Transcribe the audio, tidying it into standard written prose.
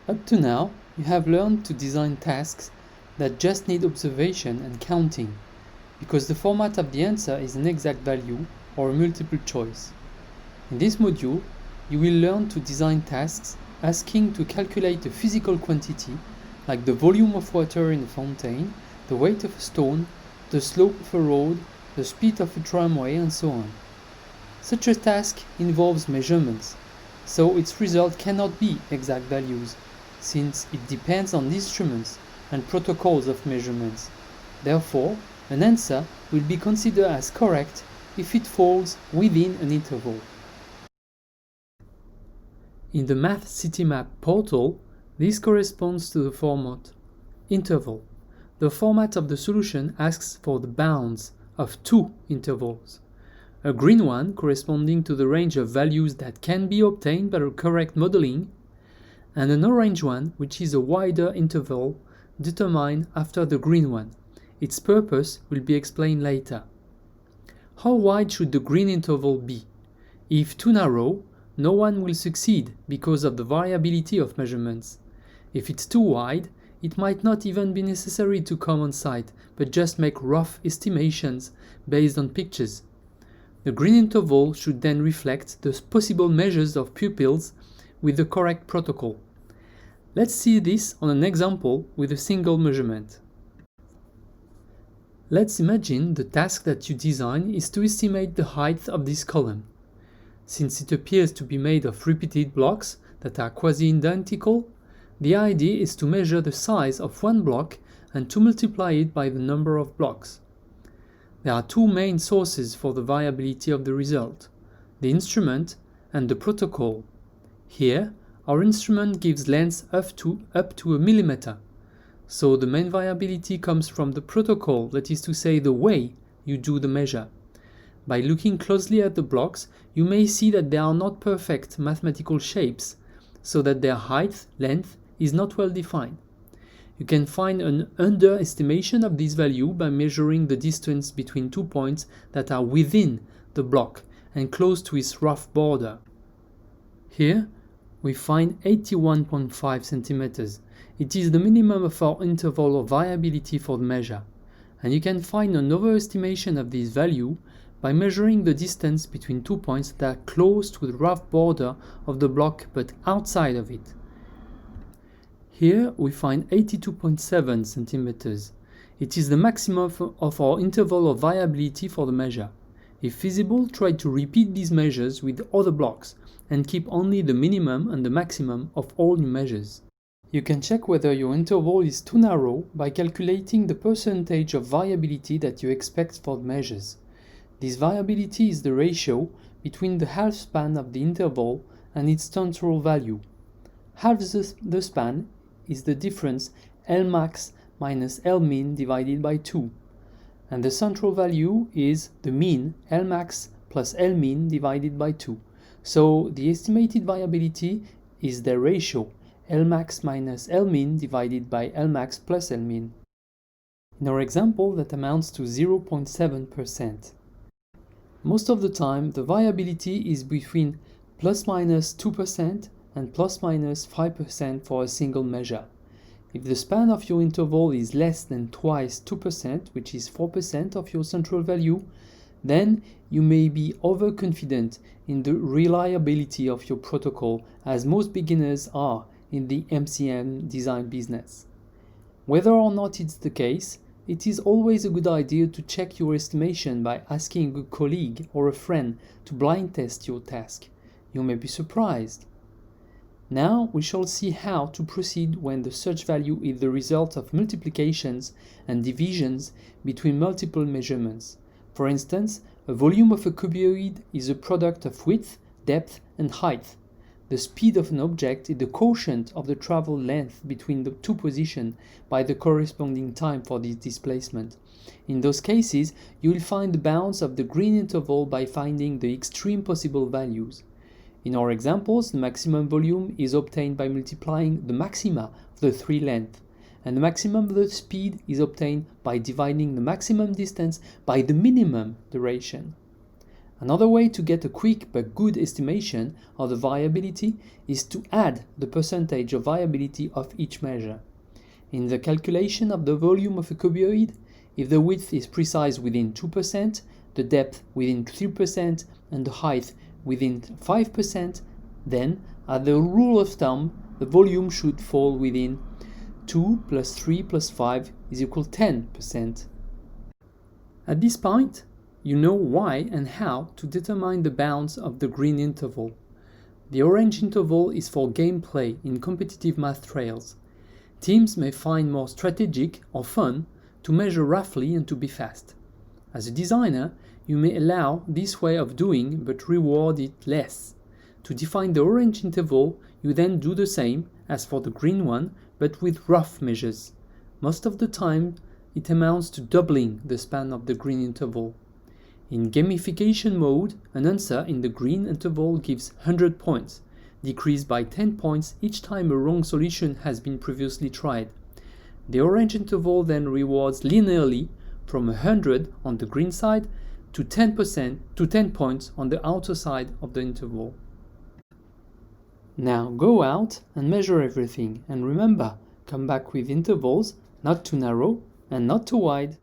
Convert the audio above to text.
Up to now, you have learned to design tasks that just need observation and counting, because the format of the answer is an exact value or a multiple choice. In this module, you will learn to design tasks asking to calculate a physical quantity like the volume of water in a fountain, the weight of a stone, the slope of a road, the speed of a tramway, and so on. Such a task involves measurements, so its result cannot be exact values, since it depends on the instruments and protocols of measurements. Therefore, an answer will be considered as correct if it falls within an interval. In the MathCityMap portal, this corresponds to the format interval. The format of the solution asks for the bounds of two intervals. A green one corresponding to the range of values that can be obtained by correct modeling, and an orange one which is a wider interval determined after the green one. Its purpose will be explained later. How wide should the green interval be? If too narrow, no one will succeed because of the variability of measurements. If it's too wide, it might not even be necessary to come on site, but just make rough estimations based on pictures. The green interval should then reflect the possible measures of pupils with the correct protocol. Let's see this on an example with a single measurement. Let's imagine the task that you design is to estimate the height of this column. Since it appears to be made of repeated blocks that are quasi-identical, the idea is to measure the size of one block and to multiply it by the number of blocks. There are two main sources for the variability of the result: the instrument and the protocol. Here, our instrument gives lengths up to a millimeter, so the main variability comes from the protocol, that is to say the way you do the measure. By looking closely at the blocks, you may see that they are not perfect mathematical shapes, so that their height, length, is not well defined. You can find an underestimation of this value by measuring the distance between 2 points that are within the block and close to its rough border. Here, we find 81.5 centimeters. It is the minimum of our interval of variability for the measure, and you can find an overestimation of this value by measuring the distance between 2 points that are close to the rough border of the block but outside of it. Here we find 82.7 centimeters. It is the maximum of our interval of variability for the measure. If feasible, try to repeat these measures with other blocks and keep only the minimum and the maximum of all new measures. You can check whether your interval is too narrow by calculating the percentage of variability that you expect for the measures. This variability is the ratio between the half span of the interval and its central value. Half the span is the difference Lmax minus Lmin divided by 2, and the central value is the mean Lmax plus Lmin divided by 2. So the estimated variability is the ratio Lmax minus Lmin divided by Lmax plus Lmin. In our example, that amounts to 0.7%. Most of the time, the variability is between plus minus 2% and plus minus 5% for a single measure. If the span of your interval is less than twice 2%, which is 4% of your central value, then you may be overconfident in the reliability of your protocol, as most beginners are in the MCM design business. Whether or not it's the case, it is always a good idea to check your estimation by asking a colleague or a friend to blind test your task. You may be surprised. Now we shall see how to proceed when the search value is the result of multiplications and divisions between multiple measurements. For instance, a volume of a cuboid is a product of width, depth, and height. The speed of an object is the quotient of the travel length between the two positions by the corresponding time for this displacement. In those cases, you will find the bounds of the green interval by finding the extreme possible values. In our examples, the maximum volume is obtained by multiplying the maxima of the three lengths, and the maximum of the speed is obtained by dividing the maximum distance by the minimum duration. Another way to get a quick but good estimation of the variability is to add the percentage of variability of each measure. In the calculation of the volume of a cuboid, if the width is precise within 2%, the depth within 3%, and the height within 5%, then, as the rule of thumb, the volume should fall within 2 plus 3 plus 5 is equal to 10%. At this point, you know why and how to determine the bounds of the green interval. The orange interval is for gameplay in competitive math trails. Teams may find more strategic or fun to measure roughly and to be fast. As a designer, you may allow this way of doing but reward it less. To define the orange interval, you then do the same as for the green one, but with rough measures. Most of the time, it amounts to doubling the span of the green interval. In gamification mode, an answer in the green interval gives 100 points, decreased by 10 points each time a wrong solution has been previously tried. The orange interval then rewards linearly from 100 on the green side to 10 points on the outer side of the interval. Now go out and measure everything, and remember, come back with intervals not too narrow and not too wide.